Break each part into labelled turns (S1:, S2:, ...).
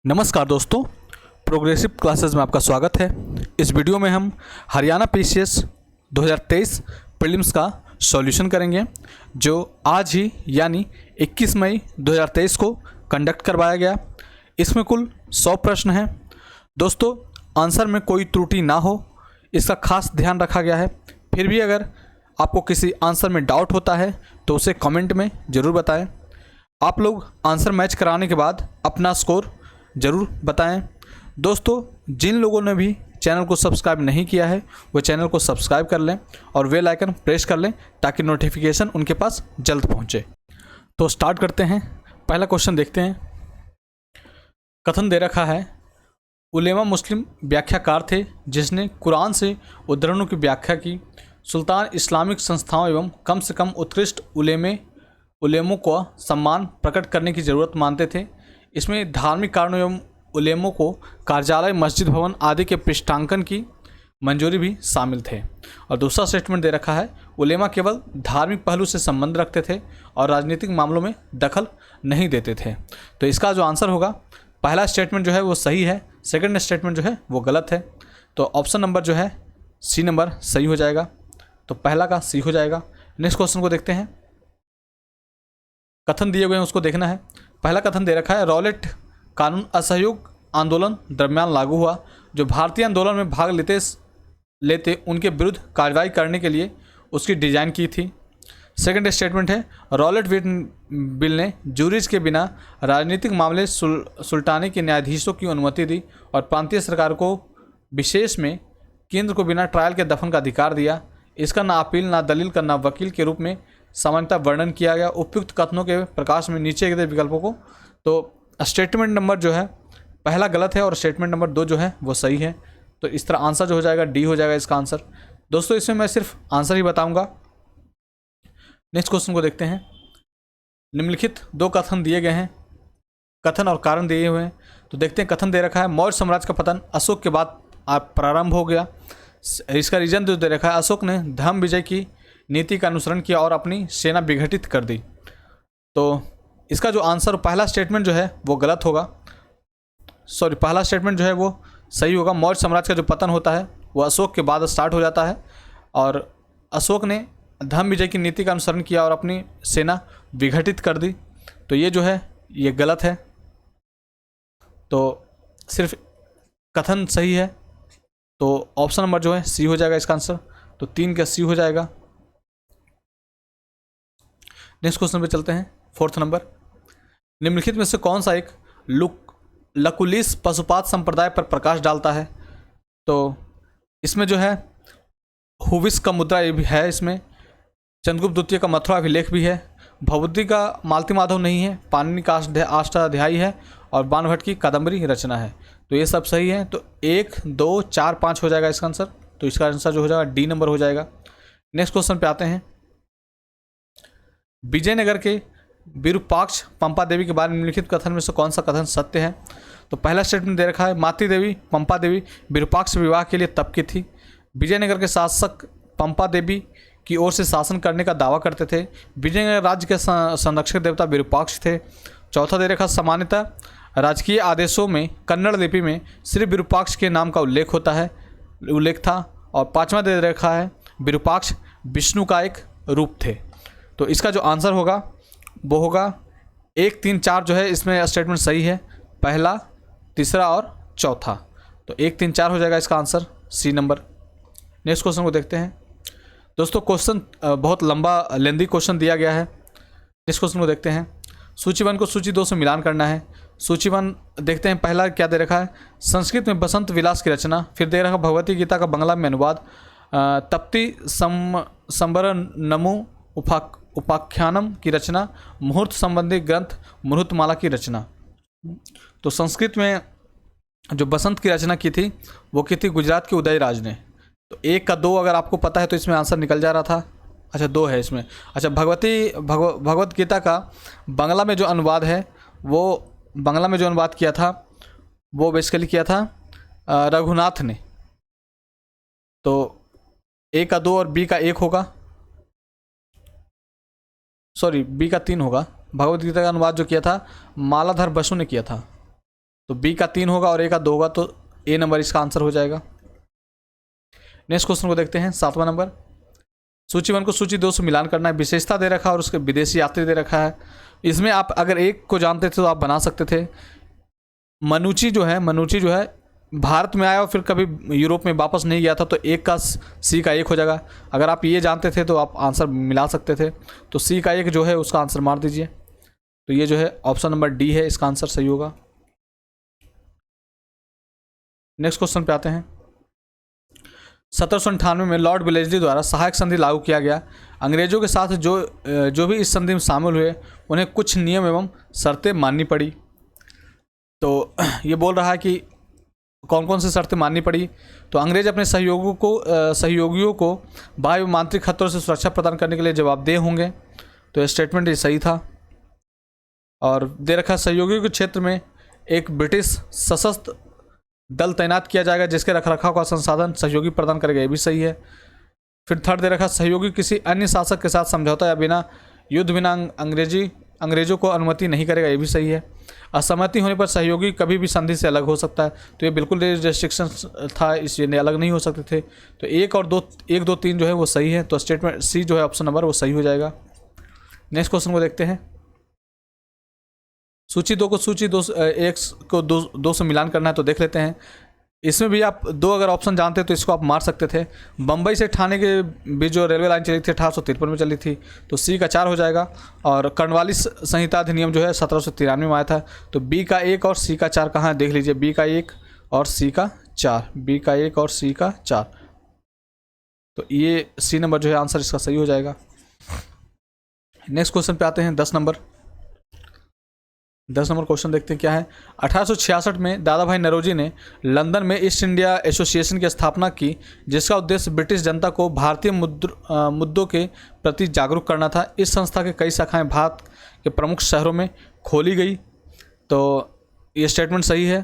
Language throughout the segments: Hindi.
S1: नमस्कार दोस्तों, प्रोग्रेसिव क्लासेस में आपका स्वागत है। इस वीडियो में हम हरियाणा पीसीएस 2023 प्रीलिम्स का सॉल्यूशन करेंगे, जो आज ही यानी 21 मई 2023 को कंडक्ट करवाया गया। इसमें कुल 100 प्रश्न हैं। दोस्तों, आंसर में कोई त्रुटि ना हो, इसका खास ध्यान रखा गया है। फिर भी अगर आपको किसी आंसर में डाउट होता है तो उसे कमेंट में ज़रूर बताएं। आप लोग आंसर मैच कराने के बाद अपना स्कोर ज़रूर बताएं। दोस्तों, जिन लोगों ने भी चैनल को सब्सक्राइब नहीं किया है वो चैनल को सब्सक्राइब कर लें और बेल आइकन प्रेस कर लें ताकि नोटिफिकेशन उनके पास जल्द पहुंचे। तो स्टार्ट करते हैं। पहला क्वेश्चन देखते हैं। कथन दे रखा है, उलेमा मुस्लिम व्याख्याकार थे जिसने कुरान से उद्धरणों की व्याख्या की। सुल्तान इस्लामिक संस्थाओं एवं कम से कम उत्कृष्ट उलेमों को सम्मान प्रकट करने की ज़रूरत मानते थे। इसमें धार्मिक कारणों एवं उलेमों को कार्यालय, मस्जिद, भवन आदि के पृष्ठांकन की मंजूरी भी शामिल थे। और दूसरा स्टेटमेंट दे रखा है, उलेमा केवल धार्मिक पहलू से संबंध रखते थे और राजनीतिक मामलों में दखल नहीं देते थे। तो इसका जो आंसर होगा, पहला स्टेटमेंट जो है वो सही है, सेकंड स्टेटमेंट जो है वो गलत है। तो ऑप्शन नंबर जो है सी नंबर सही हो जाएगा। तो पहला का सी हो जाएगा। नेक्स्ट क्वेश्चन को देखते हैं। कथन दिए हुए हैं उसको देखना है। पहला कथन दे रखा है, रॉलेट कानून असहयोग आंदोलन दरमियान लागू हुआ। जो भारतीय आंदोलन में भाग लेते उनके विरुद्ध कार्रवाई करने के लिए उसकी डिज़ाइन की थी। सेकंड स्टेटमेंट है, रॉलेट बिल ने जूरीज के बिना राजनीतिक मामले सुलटाने के न्यायाधीशों की अनुमति दी और प्रांतीय सरकार को विशेष में केंद्र को बिना ट्रायल के दफन का अधिकार दिया। इसका ना अपील, ना दलील का, ना वकील के रूप में सामान्यतः वर्णन किया गया। उपयुक्त कथनों के प्रकाश में नीचे के विकल्पों को, तो स्टेटमेंट नंबर जो है पहला गलत है और स्टेटमेंट नंबर 2 जो है वो सही है। तो इस तरह आंसर जो हो जाएगा डी हो जाएगा इसका आंसर। दोस्तों, इसमें मैं सिर्फ आंसर ही बताऊंगा। नेक्स्ट क्वेश्चन को देखते हैं। निम्नलिखित 2 कथन दिए गए हैं, कथन और कारण दिए हुए हैं। तो देखते हैं। कथन दे रखा है, मौर्य साम्राज्य का पतन अशोक के बाद प्रारंभ हो गया। इसका रीजन जो दे रखा है, अशोक ने धर्म विजय की नीति का अनुसरण किया और अपनी सेना विघटित कर दी। तो इसका जो आंसर, पहला स्टेटमेंट जो है वो गलत होगा, सॉरी पहला स्टेटमेंट जो है वो सही होगा। मौर्य साम्राज्य का जो पतन होता है वो अशोक के बाद स्टार्ट हो जाता है और अशोक ने धर्म विजय की नीति का अनुसरण किया और अपनी सेना विघटित कर दी। तो ये जो है ये गलत है। तो सिर्फ कथन सही है। तो ऑप्शन नंबर जो है सी हो जाएगा इसका आंसर। तो 3 का सी हो जाएगा। नेक्स्ट क्वेश्चन पे चलते हैं। 4th नंबर, निम्नलिखित में से कौन सा एक लकुलिस पशुपात संप्रदाय पर प्रकाश डालता है? तो इसमें जो है हुविस का मुद्रा भी है, इसमें चंद्रगुप्त द्वितीय का मथुरा अभिलेख भी है, भवभूति का मालती माधव नहीं है, पाणिनि का अष्टाध्यायी है और बाणभट्ट की कादम्बरी रचना है। तो ये सब सही है। तो 1, 2, 4, 5 हो जाएगा इसका आंसर। तो इसका आंसर जो हो जाएगा डी नंबर हो जाएगा। नेक्स्ट क्वेश्चन पे आते हैं। विजयनगर के विरूपाक्ष पंपा देवी के बारे में निम्नलिखित कथन में से कौन सा कथन सत्य है? तो पहला स्टेटमेंट दे रखा है, मातृ देवी पंपा देवी विरूपाक्ष विवाह के लिए तब की थी। विजयनगर के शासक पंपा देवी की ओर से शासन करने का दावा करते थे। विजयनगर राज्य के संरक्षक देवता विरूपाक्ष थे। चौथा दे रखा, सामान्यतः राजकीय आदेशों में कन्नड़ लिपि में सिर्फ विरूपाक्ष के नाम का उल्लेख था। और 5वां दे रखा है, विरूपाक्ष विष्णु का एक रूप थे। तो इसका जो आंसर होगा वो होगा 1, 3, 4 जो है इसमें स्टेटमेंट सही है, पहला, तीसरा और चौथा। तो 1, 3, 4 हो जाएगा इसका answer, C number. Next question को देखते हैं। दोस्तों, क्वेश्चन बहुत लंबा लेंदी क्वेश्चन दिया गया है। नेक्स्ट क्वेश्चन को देखते हैं। सूची 1 को सूची 2 से मिलान करना है। सूची 1 देखते हैं। पहला क्या दे रखा है, संस्कृत में बसंत विलास की रचना। फिर दे रखा भगवती गीता का बंगला में अनुवाद, तप्ती संबर नमु उपाख्यानम की रचना, मुहूर्त संबंधी ग्रंथ मुहूर्तमाला की रचना। तो संस्कृत में जो बसंत की रचना की थी वो की थी गुजरात के उदयराज ने। तो 1 का 2 अगर आपको पता है तो इसमें आंसर निकल जा रहा था। अच्छा, 2 है इसमें। अच्छा, भगवत गीता का बंगला में जो अनुवाद है, वो बंगला में जो अनुवाद किया था वो बेसिकली किया था रघुनाथ ने। तो ए का 2 और बी का 1 होगा, सॉरी बी का 3 होगा। भगवत गीता का अनुवाद जो किया था मालाधर बसु ने किया था। तो तो बी का 3 होगा और ए का 2 होगा, तो ए नंबर इसका आंसर हो जाएगा। नेक्स्ट क्वेश्चन को देखते हैं, 7वां नंबर। सूची 1 को सूची 2 से मिलान करना है। विशेषता दे रखा है और उसके विदेशी यात्री दे रखा है। इसमें आप अगर एक को जानते थे तो आप बना सकते थे। मनुची जो है भारत में आया और फिर कभी यूरोप में वापस नहीं गया था, तो एक का सी का 1 हो जाएगा। अगर आप ये जानते थे तो आप आंसर मिला सकते थे। तो सी का 1 जो है उसका आंसर मार दीजिए। तो ये जो है ऑप्शन नंबर डी है, इसका आंसर सही होगा। नेक्स्ट क्वेश्चन पे आते हैं। 1798 में लॉर्ड वेलेस्ली द्वारा सहायक संधि लागू किया गया। अंग्रेजों के साथ जो भी इस संधि में शामिल हुए उन्हें कुछ नियम एवं शर्तें माननी पड़ी। तो ये बोल रहा है कि कौन कौन सी शर्तें माननी पड़ी। तो अंग्रेज अपने सहयोगियों को वायु एवं आंतरिक खतरों से सुरक्षा प्रदान करने के लिए जवाबदेह होंगे। तो यह स्टेटमेंट ये सही था। और दे रखा सहयोगियों के क्षेत्र में एक ब्रिटिश सशस्त्र दल तैनात किया जाएगा जिसके रखरखाव का संसाधन सहयोगी प्रदान करेगा, ये भी सही है। फिर थर्ड दे रखा सहयोगी किसी अन्य शासक के साथ समझौता या बिना अंग्रेजों को अनुमति नहीं करेगा, ये भी सही है। असहमति होने पर सहयोगी कभी भी संधि से अलग हो सकता है। तो ये बिल्कुल रेस्ट्रिक्शन था, इसलिए अलग नहीं हो सकते थे। तो 1, 2, 3 जो है वो सही है। तो स्टेटमेंट सी जो है ऑप्शन नंबर वो सही हो जाएगा। नेक्स्ट क्वेश्चन को देखते हैं। सूची 2 को सूची 2 से मिलान करना है, तो देख लेते हैं। इसमें भी आप 2 अगर ऑप्शन जानते हैं तो इसको आप मार सकते थे। बम्बई से ठाणे के बीच जो रेलवे लाइन चली थी 1853 में चली थी, तो सी का 4 हो जाएगा। और कर्नवालिस संहिता अधिनियम जो है 1793 में आया था। तो बी का 1 और सी का 4 कहाँ है, देख लीजिए। बी का 1 और सी का 4, बी का 1 और सी का 4। तो ये सी नंबर जो है आंसर इसका सही हो जाएगा। नेक्स्ट क्वेश्चन पे आते हैं, 10 नंबर क्वेश्चन देखते हैं क्या है। 1866 में दादा भाई नौरोजी ने लंदन में ईस्ट इंडिया एसोसिएशन की स्थापना की, जिसका उद्देश्य ब्रिटिश जनता को भारतीय मुद्दों के प्रति जागरूक करना था। इस संस्था के कई शाखाएं भारत के प्रमुख शहरों में खोली गई। तो ये स्टेटमेंट सही है।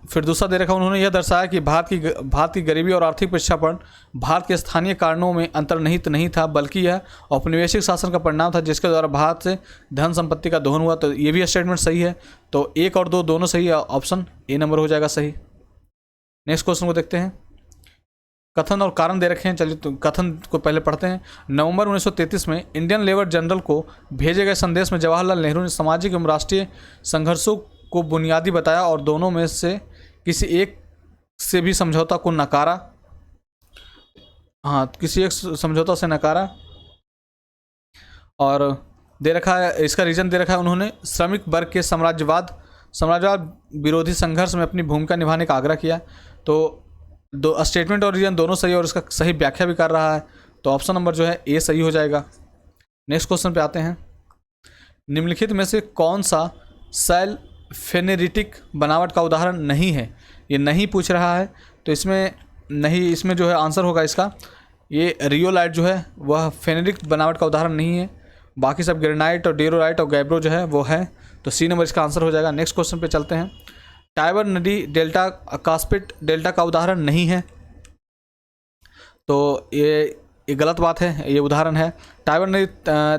S1: फिर दूसरा दे रखा, उन्होंने यह दर्शाया कि भारत की गरीबी और आर्थिक पिछड़ापन भारत के स्थानीय कारणों में अंतर्निहित नहीं था, बल्कि यह औपनिवेशिक शासन का परिणाम था जिसके द्वारा भारत से धन संपत्ति का दोहन हुआ। तो ये भी स्टेटमेंट सही है। तो 1 और 2 दोनों सही है, ऑप्शन ए नंबर हो जाएगा सही। नेक्स्ट क्वेश्चन को देखते हैं। कथन और कारण दे रखे हैं, चलिए तो कथन को पहले पढ़ते हैं। नवंबर 1933 में इंडियन लेबर जनरल को भेजे गए संदेश में जवाहरलाल नेहरू ने सामाजिक एवं राष्ट्रीय संघर्षों को बुनियादी बताया और दोनों में से किसी एक से भी समझौता को नकारा। किसी एक समझौता से नकारा। और दे रखा है, इसका रीजन दे रखा है, उन्होंने श्रमिक वर्ग के साम्राज्यवाद विरोधी संघर्ष में अपनी भूमिका निभाने का आग्रह किया। तो दो स्टेटमेंट और रीजन दोनों सही और इसका सही व्याख्या भी कर रहा है। तो ऑप्शन नंबर जो है ए सही हो जाएगा। नेक्स्ट क्वेश्चन पे आते हैं। निम्नलिखित में से कौन सा सेल फेनेरिटिक बनावट का उदाहरण नहीं है। ये नहीं पूछ रहा है, तो इसमें जो है आंसर होगा इसका, ये रियोलाइट जो है वह फेनेरिक बनावट का उदाहरण नहीं है। बाकी सब ग्रेनाइट और डेरोलाइट और गैब्रो जो है वो है। तो सी नंबर इसका आंसर हो जाएगा। नेक्स्ट क्वेश्चन पे चलते हैं। टाइबर नदी डेल्टा कास्पिट डेल्टा का उदाहरण नहीं है, तो ये गलत बात है। ये उदाहरण है। टाइबर नदी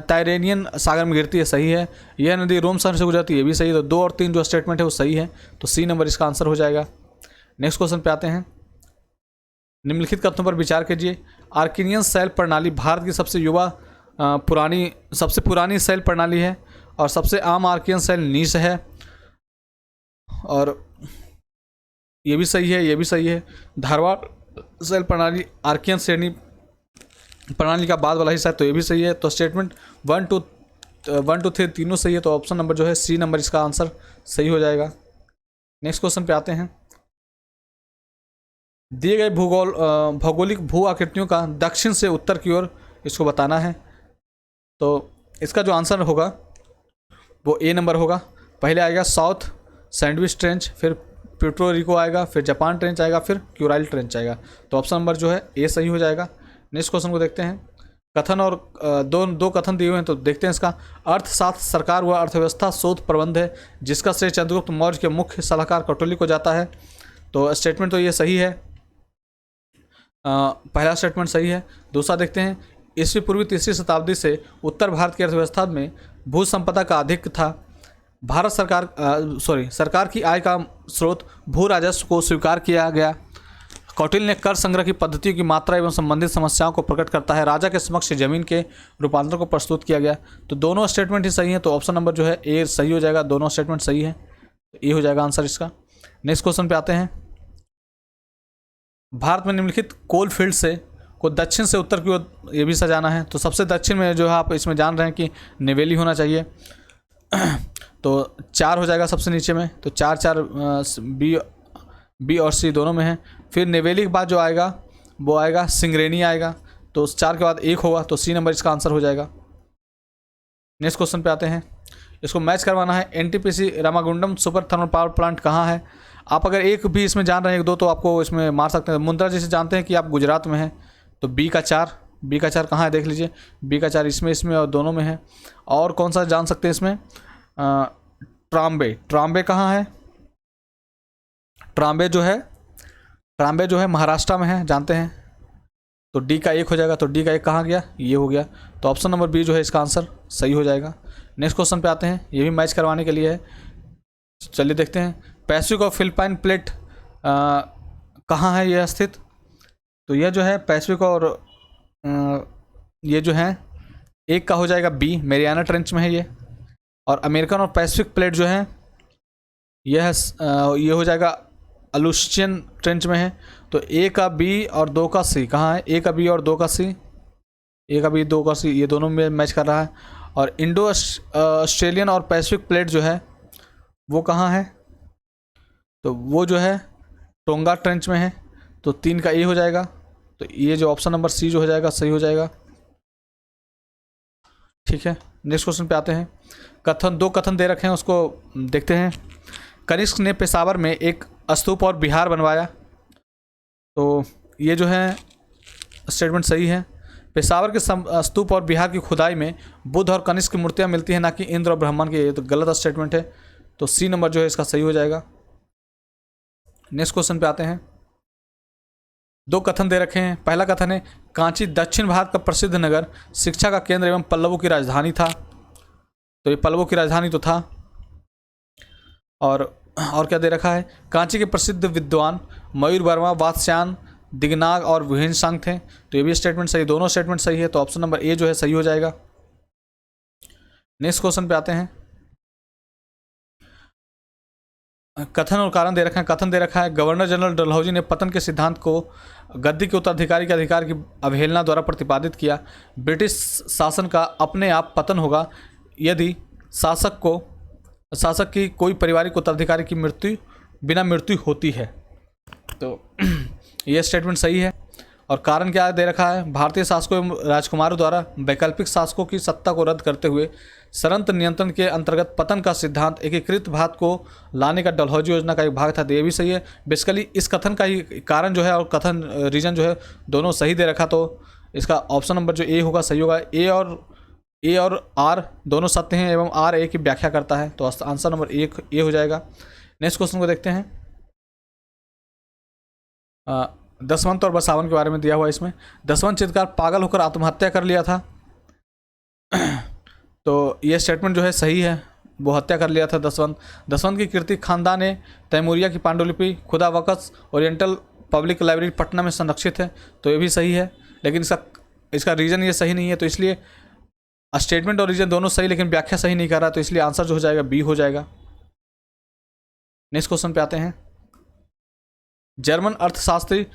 S1: टायरेनियन सागर में गिरती है, सही है। यह नदी रोम शहर से गुजरती है, ये भी सही है। तो 2 और 3 जो स्टेटमेंट है वो सही है। तो सी नंबर इसका आंसर हो जाएगा। नेक्स्ट क्वेश्चन पे आते हैं। निम्नलिखित कथनों पर विचार कीजिए। आर्किनियन सेल प्रणाली भारत की सबसे पुरानी सेल प्रणाली है और सबसे आम आर्कियन सेल नीस है, और ये भी सही है, ये भी सही है। धारवाड़ सेल प्रणाली आर्कियन श्रेणी प्रणाली का बाद वाला हिस्सा है, तो ये भी सही है। तो स्टेटमेंट 1, 2, 3 तीनों सही है। तो ऑप्शन नंबर जो है सी नंबर इसका आंसर सही हो जाएगा। नेक्स्ट क्वेश्चन पे आते हैं। दिए गए भौगोलिक भू आकृतियों का दक्षिण से उत्तर की ओर इसको बताना है। तो इसका जो आंसर होगा वो ए नंबर होगा। पहले आएगा साउथ सैंडविच ट्रेंच, फिर प्यूर्टो रिको आएगा, फिर जापान ट्रेंच आएगा, फिर क्यूराइल ट्रेंच आएगा। तो ऑप्शन नंबर जो है ए सही हो जाएगा। नेक्स्ट क्वेश्चन को देखते हैं। कथन और दो कथन दिए हुए हैं, तो देखते हैं इसका। अर्थशास्त्र सरकार व अर्थव्यवस्था शोध प्रबंध है जिसका श्रेय चंद्रगुप्त मौर्य के मुख्य सलाहकार कौटिल्य को जाता है। तो स्टेटमेंट तो ये सही है। पहला स्टेटमेंट सही है। दूसरा देखते हैं। ईस्वी पूर्वी 3री शताब्दी से उत्तर भारत की अर्थव्यवस्था में भू संपदा का अधिक था। भारत सरकार सरकार की आय का स्रोत भू राजस्व को स्वीकार किया गया। कौटिल्य ने कर संग्रह की पद्धतियों की मात्रा एवं संबंधित समस्याओं को प्रकट करता है। राजा के समक्ष जमीन के रूपांतर को प्रस्तुत किया गया। तो दोनों स्टेटमेंट ही सही हैं, तो ऑप्शन नंबर जो है ए सही हो जाएगा। दोनों स्टेटमेंट सही है, तो ए हो जाएगा आंसर इसका। नेक्स्ट क्वेश्चन पे आते हैं। भारत में निम्नलिखित कोल फील्ड से को दक्षिण से उत्तर की ओर ये भी सजाना है। तो सबसे दक्षिण में जो है आप इसमें जान रहे हैं कि नेवेली होना चाहिए। तो 4 हो जाएगा सबसे नीचे में। तो 4 बी और सी दोनों में है। फिर नेवेली के बाद जो आएगा वो आएगा सिंगरेनी आएगा। तो उस 4 के बाद 1 होगा, तो सी नंबर इसका आंसर हो जाएगा। नेक्स्ट क्वेश्चन पे आते हैं। इसको मैच करवाना है। NTPC Ramagundam super thermal power plant कहाँ है। आप अगर एक भी इसमें जान रहे हैं, 1-2 तो आपको इसमें मार सकते हैं। मुंद्रा जैसे जानते हैं कि आप गुजरात में हैं, तो बी का 4 कहाँ है देख लीजिए। बी का 4 इसमें और दोनों में है। और कौन सा जान सकते हैं इसमें, ट्राम्बे कहाँ है। ट्राम्बे जो है महाराष्ट्र में है, जानते हैं। तो डी का 1 हो जाएगा। तो डी का 1 कहाँ गया, ये हो गया। तो ऑप्शन नंबर बी जो है इसका आंसर सही हो जाएगा। नेक्स्ट क्वेश्चन पे आते हैं। ये भी मैच करवाने के लिए है, चलिए देखते हैं। पैसिफिक और फिलिपाइन प्लेट कहाँ है यह स्थित। तो यह जो है पैसिफिक और ये जो है एक का हो जाएगा बी, मैरियाना ट्रेंच में है ये। और अमेरिकन और पैसिफिक प्लेट जो है यह ये हो जाएगा अलुशियन ट्रेंच में है। तो ए का बी और 2 का सी कहाँ है। ए का बी और 2 का सी, ए का बी 2 का सी, ये दोनों में मैच कर रहा है। और इंडो ऑस्ट्रेलियन और पैसिफिक प्लेट जो है वो कहाँ है। तो वो जो है टोंगा ट्रेंच में है। तो 3 का ए हो जाएगा। तो ये जो ऑप्शन नंबर सी जो हो जाएगा सही हो जाएगा। ठीक है, नेक्स्ट क्वेश्चन पे आते हैं। 2 कथन दे रखे हैं, उसको देखते हैं। कनिष्क ने पेशावर में एक स्तूप और विहार बनवाया। तो ये जो है स्टेटमेंट सही है। पेशावर के स्तूप और विहार की खुदाई में बुद्ध और कनिष्क की मूर्तियाँ मिलती हैं, ना कि इंद्र और ब्रह्मांड की। ये तो गलत स्टेटमेंट है। तो सी नंबर जो है इसका सही हो जाएगा। नेक्स्ट क्वेश्चन पे आते हैं। 2 कथन दे रखे हैं। पहला कथन है कांची दक्षिण भारत का प्रसिद्ध नगर, शिक्षा का केंद्र एवं पल्लवों की राजधानी था। तो ये पल्लवों की राजधानी तो था। और क्या दे रखा है, कांची के प्रसिद्ध विद्वान मयूर वर्मा, वात्स्यायन, दिगनाग और विहिंसांग थे। तो ये भी स्टेटमेंट सही, दोनों स्टेटमेंट सही है। तो ऑप्शन नंबर ए जो है सही हो जाएगा। नेक्स्ट क्वेश्चन पे आते हैं। कथन और कारण दे रखा है। कथन दे रखा है गवर्नर जनरल डलहौजी ने पतन के सिद्धांत को गद्दी के उत्तराधिकारी के अधिकार की अवहेलना द्वारा प्रतिपादित किया। ब्रिटिश शासन का अपने आप पतन होगा यदि शासक की कोई पारिवारिक उत्तराधिकारी की बिना मृत्यु होती है। तो यह स्टेटमेंट सही है। और कारण क्या दे रखा है, भारतीय शासकों एवं राजकुमारों द्वारा वैकल्पिक शासकों की सत्ता को रद्द करते हुए सरंत नियंत्रण के अंतर्गत पतन का सिद्धांत एकीकृत भारत को लाने का डलहौजी योजना का एक भाग था। तो ये भी सही है। बेसिकली इस कथन का ही कारण जो है और कथन रीजन जो है दोनों सही दे रखा। तो इसका ऑप्शन नंबर जो ए होगा सही होगा। ए और आर दोनों सत्य हैं एवं आर ए की व्याख्या करता है। तो आंसर नंबर ए हो जाएगा। नेक्स्ट क्वेश्चन को देखते हैं। दसवंत और बसावन के बारे में दिया हुआ इसमें। दसवंत चित्रकार पागल होकर आत्महत्या कर लिया था। तो ये स्टेटमेंट जो है सही है, वो हत्या कर लिया था दसवंत की कीर्ति खानदान ने तैमूरिया की पांडुलिपि खुदा वक़्त ओरिएंटल पब्लिक लाइब्रेरी पटना में संरक्षित है। तो ये भी सही है, लेकिन इसका रीजन ये सही नहीं है। तो इसलिए स्टेटमेंट और रीजन दोनों सही, लेकिन व्याख्या सही नहीं कर रहा। तो इसलिए आंसर जो हो जाएगा बी हो जाएगा। नेक्स्ट क्वेश्चन पे आते हैं। जर्मन अर्थशास्त्री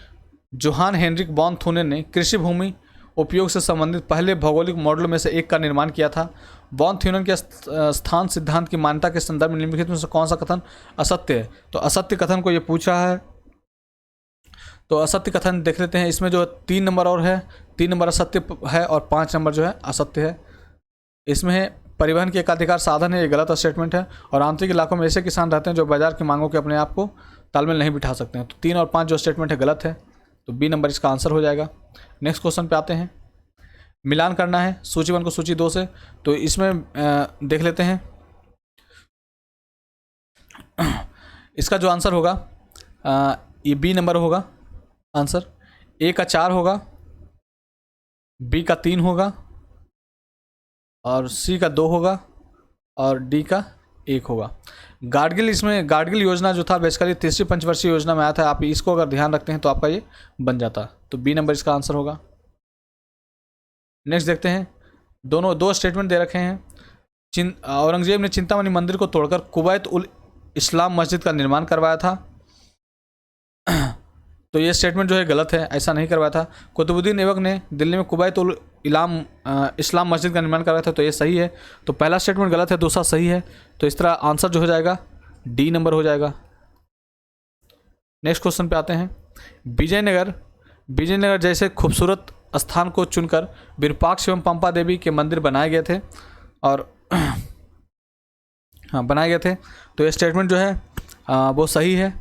S1: जोहान हेनरिक वॉन थूनेन ने कृषि भूमि उपयोग से संबंधित पहले भौगोलिक मॉडल में से एक का निर्माण किया था। वॉन थ्यूनेन के स्थान सिद्धांत की मान्यता के संदर्भ में निम्नलिखित में से कौन सा कथन असत्य है। तो असत्य कथन को ये पूछ रहा है। तो असत्य कथन देख लेते हैं। इसमें जो 3 नंबर और है, 3 नंबर असत्य है और 5 नंबर जो है असत्य है। इसमें है परिवहन के एकाधिकार साधन है, ये गलत स्टेटमेंट है। और आंतरिक इलाकों में ऐसे किसान रहते हैं जो बाजार की मांगों के अपने आप को तालमेल नहीं बिठा सकते हैं। तो 3 और 5 जो स्टेटमेंट है गलत है। तो बी नंबर इसका आंसर हो जाएगा। नेक्स्ट क्वेश्चन पे आते हैं। मिलान करना है सूची 1 को सूची 2 से। तो इसमें देख लेते हैं। इसका जो आंसर होगा ये बी नंबर होगा आंसर। ए का 4 होगा, बी का 3 होगा और सी का 2 होगा और डी का 1 होगा। गाडगिल, इसमें गाडगिल योजना जो था बेसिकली तीसरी पंचवर्षीय योजना में आया था। आप इसको अगर ध्यान रखते हैं तो आपका ये बन जाता, तो बी नंबर इसका आंसर होगा। नेक्स्ट देखते हैं, दोनों दो स्टेटमेंट दे रखे हैं। औरंगजेब ने चिंतामणि मंदिर को तोड़कर कुवैत उल इस्लाम मस्जिद का निर्माण करवाया था। तो ये स्टेटमेंट जो है गलत है, ऐसा नहीं करवाया था। कुतुबुद्दीन ऐबक ने दिल्ली में कुवैत उल इस्लाम मस्जिद का निर्माण करवाया था, तो ये सही है। तो पहला स्टेटमेंट गलत है, दूसरा सही है। तो इस तरह आंसर जो हो जाएगा डी नंबर हो जाएगा। नेक्स्ट क्वेश्चन पे आते हैं। विजयनगर जैसे खूबसूरत स्थान को चुनकर विरूपाक्ष एवं पंपा देवी के मंदिर बनाए गए थे और हाँ बनाए गए थे। तो ये स्टेटमेंट जो है वो सही है।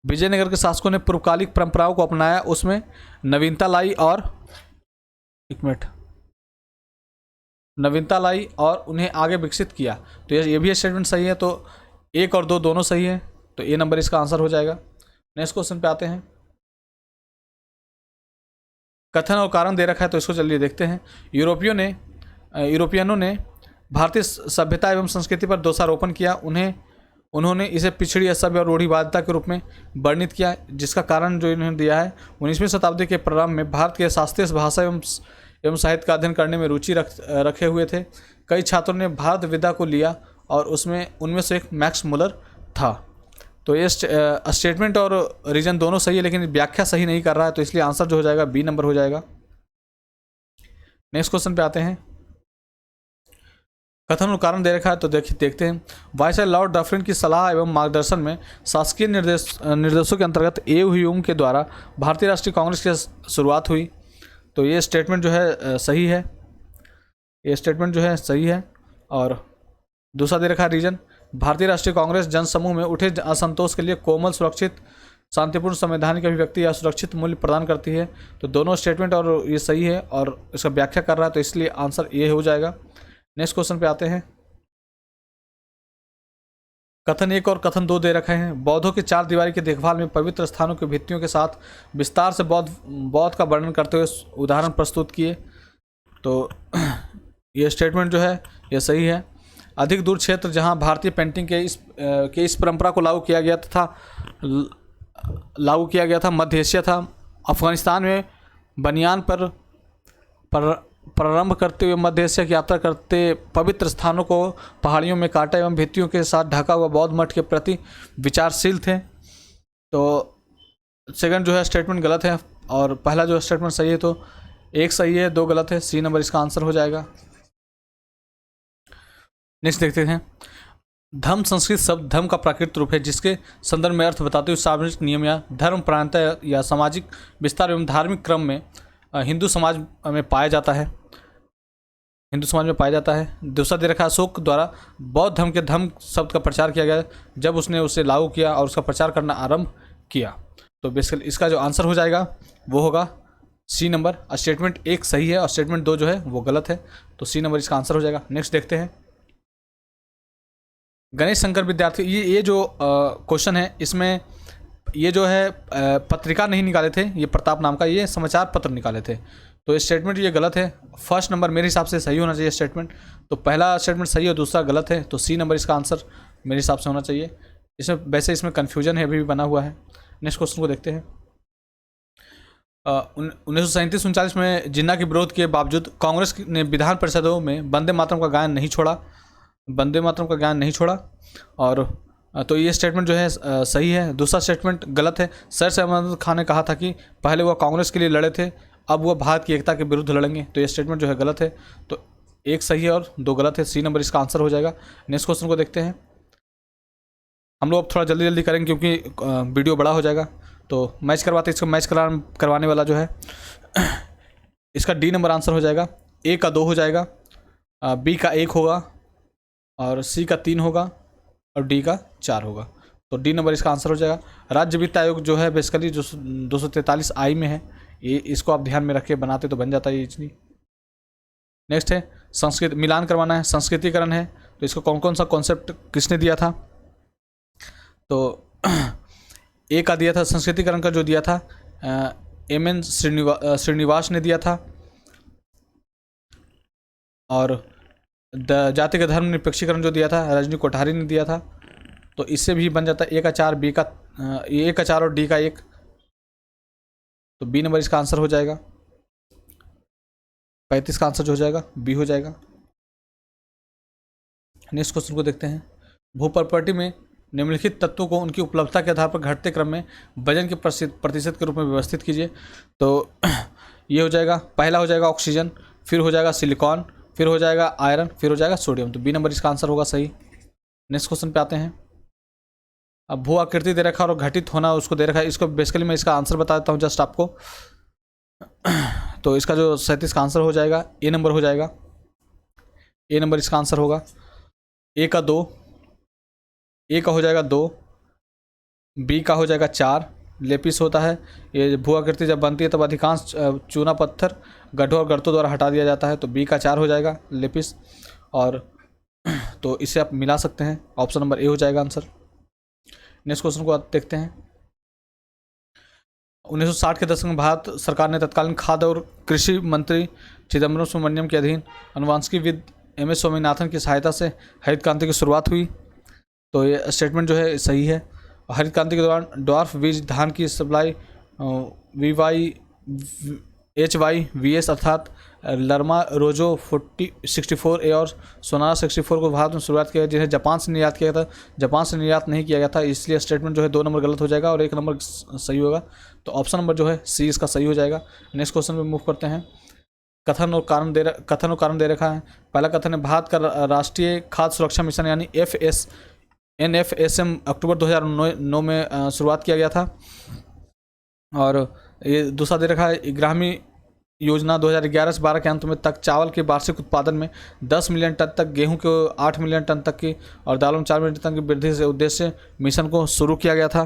S1: विजयनगर के शासकों ने पूर्वकालिक परंपराओं को अपनाया, उसमें नवीनता लाई और उन्हें आगे विकसित किया। तो ये भी स्टेटमेंट सही है। तो 1 और 2 दोनों सही है, तो ए नंबर इसका आंसर हो जाएगा। नेक्स्ट क्वेश्चन पे आते हैं। कथन और कारण दे रखा है, तो इसको चलिए देखते हैं। यूरोपियनों ने भारतीय सभ्यता एवं संस्कृति पर दोषारोपण किया। उन्होंने इसे पिछड़ी असभ्य और रूढ़िवादिता के रूप में वर्णित किया, जिसका कारण जो इन्होंने दिया है 19वीं शताब्दी के प्रारंभ में भारत के शास्त्रीय भाषा एवं साहित्य का अध्ययन करने में रुचि रखे हुए थे। कई छात्रों ने भारत विद्या को लिया और उनमें से एक मैक्स मुलर था। तो ये स्टेटमेंट और रीजन दोनों सही है, लेकिन व्याख्या सही नहीं कर रहा है, तो इसलिए आंसर जो हो जाएगा बी नंबर हो जाएगा। नेक्स्ट क्वेश्चन पे आते हैं। कथन और कारण दे रखा है, तो देखते हैं। वायसराय लॉर्ड डफरिन की सलाह एवं मार्गदर्शन में शासकीय निर्देशों के अंतर्गत ह्यूम के द्वारा भारतीय राष्ट्रीय कांग्रेस की शुरुआत हुई। तो ये स्टेटमेंट जो है सही है। ये स्टेटमेंट जो है सही है। और दूसरा दे रखा है रीजन, भारतीय राष्ट्रीय कांग्रेस जनसमूह में उठे असंतोष के लिए कोमल, सुरक्षित, शांतिपूर्ण संवैधानिक अभिव्यक्ति या सुरक्षित मूल्य प्रदान करती है। तो दोनों स्टेटमेंट और ये सही है और इसका व्याख्या कर रहा है, तो इसलिए आंसर ये हो जाएगा। नेक्स्ट क्वेश्चन पे आते हैं। कथन 1 और कथन 2 दे रखे हैं। बौद्धों की 4 दीवारी की देखभाल में पवित्र स्थानों की भित्तियों के साथ विस्तार से बौद्ध का वर्णन करते हुए उदाहरण प्रस्तुत किए। तो ये स्टेटमेंट जो है ये सही है। अधिक दूर क्षेत्र जहां भारतीय पेंटिंग के इस परंपरा को लागू किया गया था मध्य एशिया था। अफगानिस्तान में बनियान पर प्रारंभ करते हुए मध्य एशिया की यात्रा करते पवित्र स्थानों को पहाड़ियों में काटा एवं भित्तियों के साथ ढका हुआ बौद्ध मठ के प्रति विचारशील थे। तो सेकंड जो है स्टेटमेंट गलत है और पहला जो स्टेटमेंट सही है। तो 1 सही है, 2 गलत है, सी नंबर इसका आंसर हो जाएगा। नेक्स्ट देखते हैं। धम्म संस्कृत शब्द धम्म का प्राकृत रूप है, जिसके संदर्भ में अर्थ बताते हुए सार्वजनिक नियम या धर्म प्रधानता या सामाजिक विस्तार एवं धार्मिक क्रम में हिंदू समाज में पाया जाता है। दूसरा दे रखा, अशोक द्वारा बौद्ध धर्म के धम्म शब्द का प्रचार किया गया जब उसने उसे लागू किया और उसका प्रचार करना आरंभ किया। तो बेसिकली इसका जो आंसर हो जाएगा वो होगा सी नंबर। स्टेटमेंट 1 सही है और स्टेटमेंट 2 जो है वो गलत है, तो सी नंबर इसका आंसर हो जाएगा। नेक्स्ट देखते हैं। गणेश शंकर विद्यार्थी, ये जो क्वेश्चन है, इसमें ये जो है पत्रिका नहीं निकाले थे, ये प्रताप नाम का ये समाचार पत्र निकाले थे। तो ये स्टेटमेंट ये गलत है। फर्स्ट नंबर मेरे हिसाब से सही होना चाहिए स्टेटमेंट। तो पहला स्टेटमेंट सही है, दूसरा गलत है, तो सी नंबर इसका आंसर मेरे हिसाब से होना चाहिए। इसमें कन्फ्यूजन है, अभी भी बना हुआ है। नेक्स्ट क्वेश्चन को देखते हैं। 1937-39 में जिन्ना के विरोध के बावजूद कांग्रेस ने विधान परिषदों में वंदे मातरम का गायन नहीं छोड़ा। और तो ये स्टेटमेंट जो है सही है। दूसरा स्टेटमेंट गलत है। सर सैयद अहमद खान ने कहा था कि पहले वह कांग्रेस के लिए लड़े थे, अब वह भारत की एकता के विरुद्ध लड़ेंगे। तो ये स्टेटमेंट जो है गलत है। तो 1 सही है और 2 गलत है, सी नंबर इसका आंसर हो जाएगा। नेक्स्ट क्वेश्चन को देखते हैं। हम लोग अब थोड़ा जल्दी करेंगे क्योंकि वीडियो बड़ा हो जाएगा। तो मैच करवाते, इसको मैच करवाने वाला जो है इसका डी नंबर आंसर हो जाएगा। ए का 2 हो जाएगा, बी का 1 होगा और सी का 3 होगा और डी का 4 होगा। तो डी नंबर इसका आंसर हो जाएगा। राज्य वित्त आयोग जो है बेसिकली जो 243 आई में है, ये इसको आप ध्यान में रख के बनाते तो बन जाता है ये चीज। नेक्स्ट है संस्कृत, मिलान करवाना है, संस्कृतिकरण है। तो इसको कौन सा कॉन्सेप्ट किसने दिया था? तो ए का दिया था, संस्कृतिकरण का जो दिया था एम.एन. श्रीनिवास ने दिया था। और जाति का धर्म निरपेक्षीकरण जो दिया था रजनी कोठारी ने दिया था, तो इससे भी बन जाता है ए का 4 बी का ए का 4 और डी का 1, तो बी नंबर इसका आंसर हो जाएगा। 35 का आंसर जो हो जाएगा बी हो जाएगा। नेक्स्ट क्वेश्चन को देखते हैं। भू प्रॉपर्टी में निम्नलिखित तत्वों को उनकी उपलब्धता के आधार पर घटते क्रम में वजन के प्रतिशत के रूप में व्यवस्थित कीजिए। तो ये हो जाएगा, पहला हो जाएगा ऑक्सीजन, फिर हो जाएगा सिलिकॉन, फिर हो जाएगा आयरन, फिर हो जाएगा सोडियम, तो बी नंबर इसका आंसर होगा सही। नेक्स्ट क्वेश्चन पे आते हैं। अब भू आकृति दे रखा और घटित होना उसको दे रखा है, इसको बेसिकली मैं इसका आंसर बता देता हूँ जस्ट आपको। तो इसका जो 37 का आंसर हो जाएगा ए नंबर हो जाएगा, ए नंबर इसका आंसर होगा। ए का 2, ए का हो जाएगा 2, बी का हो जाएगा 4, लेपिस होता है। ये भू आकृति जब बनती है तब अधिकांश चूना पत्थर गड्ढों और गर्तों द्वारा हटा दिया जाता है, तो बी का 4 हो जाएगा लेपिस, और तो इसे आप मिला सकते हैं, ऑप्शन नंबर ए हो जाएगा आंसर। नेक्स्ट क्वेश्चन को आप देखते हैं। 1960 के दशक में भारत सरकार ने तत्कालीन खाद्य और कृषि मंत्री चिदम्बरम सुब्रमण्यम के अधीन अनुवांशिकीविद एम.एस. स्वामीनाथन की सहायता से हरित क्रांति की शुरुआत हुई, तो ये स्टेटमेंट जो है सही है। हरित क्रांति के दौरान ड्वार्फ बीज धान की सप्लाई HYVS अर्थात लर्मा रोजो 64A और सोनारा 64 को भारत में शुरुआत किया, जिन्हें जापान से निर्यात किया था, जापान से निर्यात नहीं किया गया था, इसलिए स्टेटमेंट जो है 2 नंबर गलत हो जाएगा और 1 नंबर सही होगा, तो ऑप्शन नंबर जो है सी इसका सही हो जाएगा। नेक्स्ट क्वेश्चन पे मूव करते हैं। कथन और कारण दे रखा है। पहला कथन है भारत का राष्ट्रीय खाद्य सुरक्षा मिशन यानी NFSM अक्टूबर 2009 में शुरुआत किया गया था, और ये दूसरा दे रखा है ग्रामीण योजना 2011 से 12 के अंत में तक चावल के वार्षिक उत्पादन में 10 मिलियन टन तक, गेहूं के 8 मिलियन टन तक की और दालों में 4 मिलियन टन की वृद्धि से उद्देश्य मिशन को शुरू किया गया था,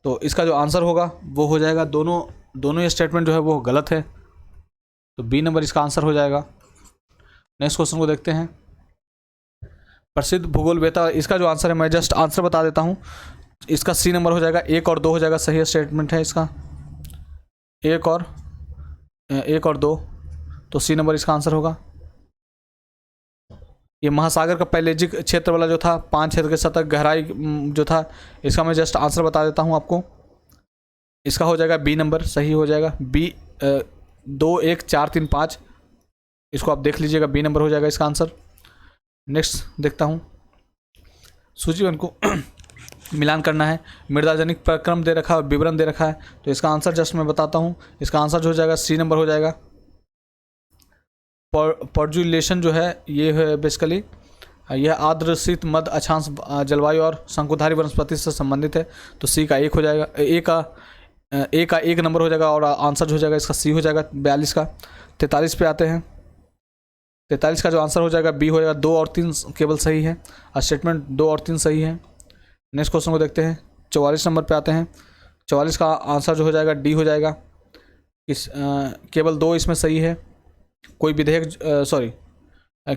S1: तो इसका जो आंसर होगा वो हो जाएगा, दोनों ये स्टेटमेंट जो है वो गलत है, तो बी नंबर इसका आंसर हो जाएगा। नेक्स्ट क्वेश्चन को देखते हैं। प्रसिद्ध भूगोलवेत्ता, इसका जो आंसर है मैं जस्ट आंसर बता देता हूँ, इसका सी नंबर हो जाएगा, 1 और 2 हो जाएगा, सही स्टेटमेंट है इसका, 1 और 2, तो सी नंबर इसका आंसर होगा। ये महासागर का पैलेजिक क्षेत्र वाला जो था 5 क्षेत्र के सतह गहराई जो था, इसका मैं जस्ट आंसर बता देता हूँ आपको, इसका हो जाएगा बी नंबर, सही हो जाएगा। बी 2 1 4 3 5, इसको आप देख लीजिएगा, बी नंबर हो जाएगा इसका आंसर। नेक्स्ट देखता हूँ। सूचीबद्ध को मिलान करना है, मृदाजनिक प्रक्रम दे रखा है और विवरण दे रखा है, तो इसका आंसर जस्ट मैं बताता हूँ, इसका आंसर जो हो जाएगा सी नंबर हो जाएगा। पर्जुलेशन जो है ये है बेसिकली, यह आर्द्र शीत मध्य अक्षांश जलवायु और शंकुधारी वनस्पति से संबंधित है, तो सी का 1 हो जाएगा, ए का 1 नंबर हो जाएगा, और आंसर जो हो जाएगा इसका सी हो जाएगा 42 का। 43 पे आते हैं। 43 का जो आंसर हो जाएगा बी हो जाएगा, 2 और 3 केवल सही है, स्टेटमेंट 2 और 3 सही है। नेक्स्ट क्वेश्चन को देखते हैं। 44 नंबर पे आते हैं। 44 का आंसर जो हो जाएगा डी हो जाएगा, केवल 2 इसमें सही है। कोई विधेयक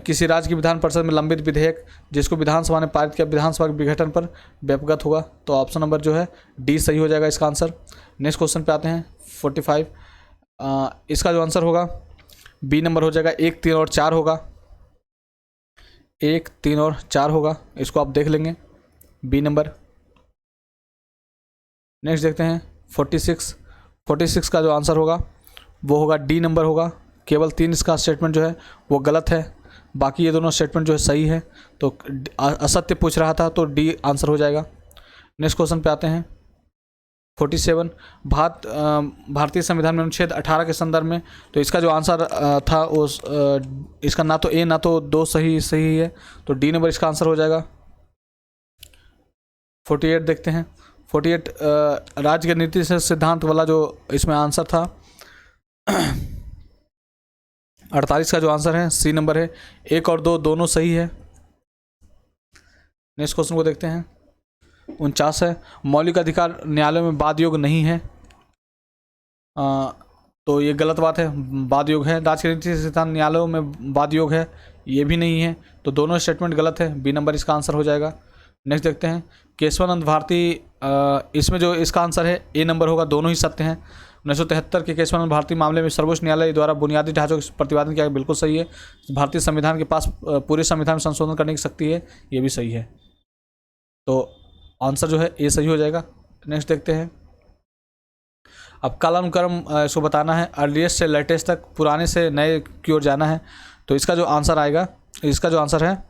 S1: किसी राज्य की विधान परिषद में लंबित विधेयक जिसको विधानसभा ने पारित किया विधानसभा के विघटन पर व्यपगत होगा, तो ऑप्शन नंबर जो है डी सही हो जाएगा इसका आंसर। नेक्स्ट क्वेश्चन पे आते हैं 45। इसका जो आंसर होगा बी नंबर हो जाएगा, 1 3 और 4 होगा, 1 3 और 4 होगा, इसको आप देख लेंगे, बी नंबर। नेक्स्ट देखते हैं 46 का जो आंसर होगा वो होगा डी नंबर होगा, केवल 3 इसका स्टेटमेंट जो है वो गलत है, बाकी ये दोनों स्टेटमेंट जो है सही है, तो असत्य पूछ रहा था तो डी आंसर हो जाएगा। नेक्स्ट क्वेश्चन पे आते हैं 47। भारतीय संविधान में अनुच्छेद 18 के संदर्भ में, तो इसका जो आंसर था उस इसका ना तो ए ना तो 2 सही है, तो डी नंबर इसका आंसर हो जाएगा। 48 देखते हैं। 48 राज्य के नीति से सिद्धांत वाला जो इसमें आंसर था। 48 का जो आंसर है सी नंबर है, 1 और 2 दोनों सही है। नेक्स्ट क्वेश्चन को देखते हैं। 49 है, मौलिक अधिकार न्यायालयों में वाद योग नहीं है, तो ये गलत बात है, वाद योग है। राज्य के नीति से सिद्धांत न्यायालयों में वाद योग है, ये भी नहीं है, तो दोनों स्टेटमेंट गलत है, बी नंबर इसका आंसर हो जाएगा। नेक्स्ट देखते हैं। केशवानंद भारती इसमें जो इसका आंसर है ए नंबर होगा, दोनों ही सत्य हैं। 1973 के केस में भारतीय मामले में सर्वोच्च न्यायालय द्वारा बुनियादी ढांचों का प्रतिपादन किया, बिल्कुल सही है। भारतीय संविधान के पास पूरे संविधान में संशोधन करने की शक्ति है, ये भी सही है। तो आंसर जो है ए सही हो जाएगा। नेक्स्ट देखते हैं। अब कालानुक्रम इसको बताना है, अर्लीस्ट से लेटेस्ट तक, पुराने से नए की ओर जाना है। तो इसका जो आंसर आएगा, इसका जो आंसर है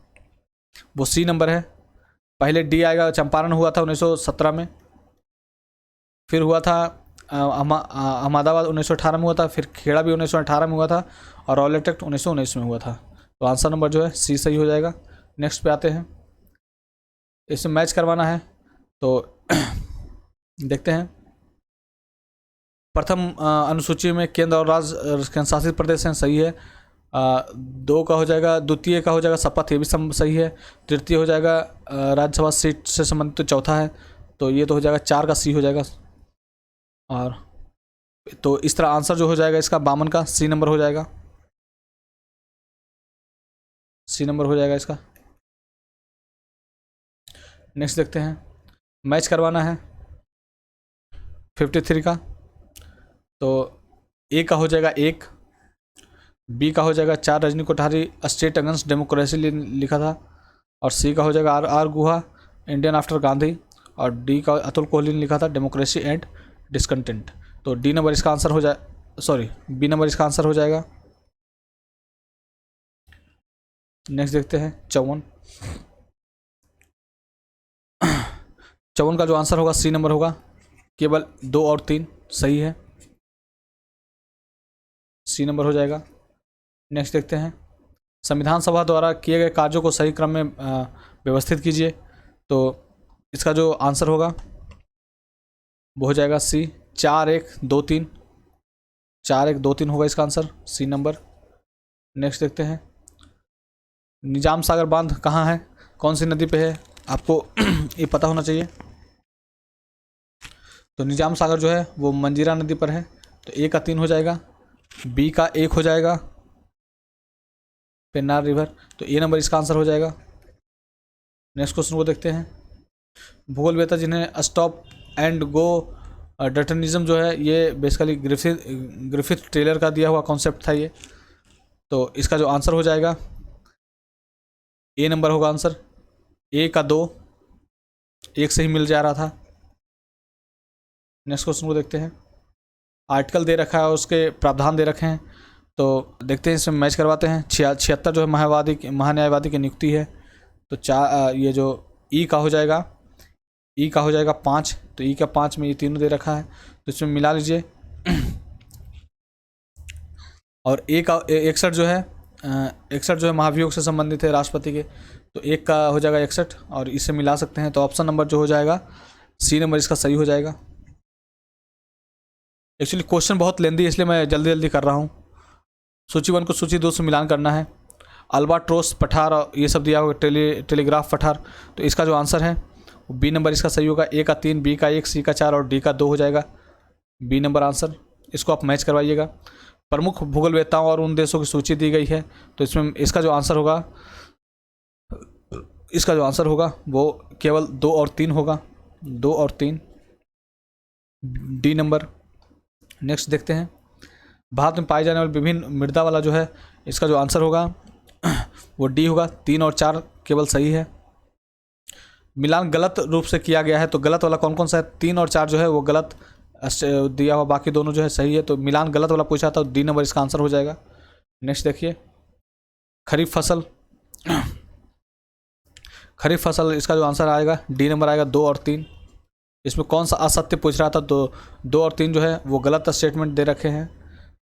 S1: वो सी नंबर है। पहले डी आएगा, चंपारण हुआ था 1917 में, फिर हुआ था अहमदाबाद 1918 में हुआ था, फिर खेड़ा भी 1918 में हुआ था, और रॉलेट एक्ट 1919 में हुआ था। तो आंसर नंबर जो है सी सही हो जाएगा। नेक्स्ट पे आते हैं, इसमें मैच करवाना है। तो देखते हैं। प्रथम अनुसूची में केंद्र और राज्य शासित प्रदेश हैं, सही है। 2 का हो जाएगा, द्वितीय का हो जाएगा शपथ, ये भी सही है। तृतीय हो जाएगा राज्यसभा सीट से संबंधित, तो चौथा है, तो ये तो हो जाएगा 4 का सी हो जाएगा। और तो इस तरह आंसर जो हो जाएगा इसका 52 का सी नंबर हो जाएगा, सी नंबर हो जाएगा इसका। नेक्स्ट देखते हैं, मैच करवाना है 53 का। तो ए का हो जाएगा 1, बी का हो जाएगा 4, Rajni Kothari state against democracy लिखा था, और सी का हो जाएगा R Guha Indian after Gandhi, और डी का अतुल कोहली ने लिखा था डेमोक्रेसी एंड डिसकंटेंट। तो डी नंबर इसका आंसर हो जाए, सॉरी बी नंबर इसका आंसर हो जाएगा। नेक्स्ट देखते हैं 54 का जो आंसर होगा सी नंबर होगा, केवल 2 और 3 सही है, सी नंबर हो जाएगा। नेक्स्ट देखते हैं, संविधान सभा द्वारा किए गए कार्यों को सही क्रम में व्यवस्थित कीजिए। तो इसका जो आंसर होगा वो हो जाएगा सी, 4 1 2 3, 4 1 2 3 होगा इसका आंसर, सी नंबर। नेक्स्ट देखते हैं, निजाम सागर बांध कहाँ है, कौन सी नदी पे है, आपको ये पता होना चाहिए। तो निजाम सागर जो है वो मंजीरा नदी पर है, तो ए का 3 हो जाएगा, बी का 1 हो जाएगा, पेन्नार रिवर, तो ए नंबर इसका आंसर हो जाएगा। नेक्स्ट क्वेश्चन को देखते हैं, भूगोल वेता जिन्हें स्टॉप एंड गो डिटर्मिनिज्म जो है ये बेसिकली ग्रिफिथ टेलर का दिया हुआ कॉन्सेप्ट था ये। तो इसका जो आंसर हो जाएगा ए नंबर होगा आंसर, ए का 2, 1 से ही मिल जा रहा था। नेक्स्ट क्वेश्चन को देखते हैं, आर्टिकल दे रखा है, उसके प्रावधान दे रखे हैं, तो देखते हैं इसमें मैच करवाते हैं। 76 जो है महान्यायवादी की नियुक्ति है, तो ये जो ई का हो जाएगा, ई का हो जाएगा 5, तो ई का 5 में ये तीनों दे रखा है, तो इसमें मिला लीजिए। और ए का 61 जो है 61 जो है महाभियोग से संबंधित है राष्ट्रपति के, तो 1 का हो जाएगा 61, और इसे मिला सकते हैं, तो ऑप्शन नंबर जो हो जाएगा सी नंबर इसका सही हो जाएगा। एक्चुअली क्वेश्चन बहुत लेंदी है, इसलिए मैं जल्दी जल्दी कर रहा हूँ। सूची 1 को सूची 2 से मिलान करना है। अल्बाट्रोस पठार और ये सब दिया होगा, टेलीग्राफ पठार, तो इसका जो आंसर है वो बी नंबर इसका सही होगा। ए का 3, बी का 1, सी का 4 और डी का 2 हो जाएगा, बी नंबर आंसर। इसको आप मैच करवाइएगा। प्रमुख भूगोलवेत्ताओं और उन देशों की सूची दी गई है, तो इसमें इसका जो आंसर होगा वो केवल 2 और 3 होगा, 2 और 3, डी नंबर। नेक्स्ट देखते हैं, भारत में पाए जाने वाले विभिन्न मृदा वाला जो है इसका जो आंसर होगा वो डी होगा, 3 और 4 केवल सही है। मिलान गलत रूप से किया गया है, तो गलत वाला कौन कौन सा है, 3 और 4 जो है वो गलत दिया हुआ, बाकी दोनों जो है सही है, तो मिलान गलत वाला पूछा था, डी नंबर इसका आंसर हो जाएगा। नेक्स्ट देखिए, खरीफ फसल इसका जो आंसर आएगा डी नंबर आएगा, 2 और 3। इसमें कौन सा असत्य पूछ रहा था, तो 2 और 3 जो है वो गलत स्टेटमेंट दे रखे हैं,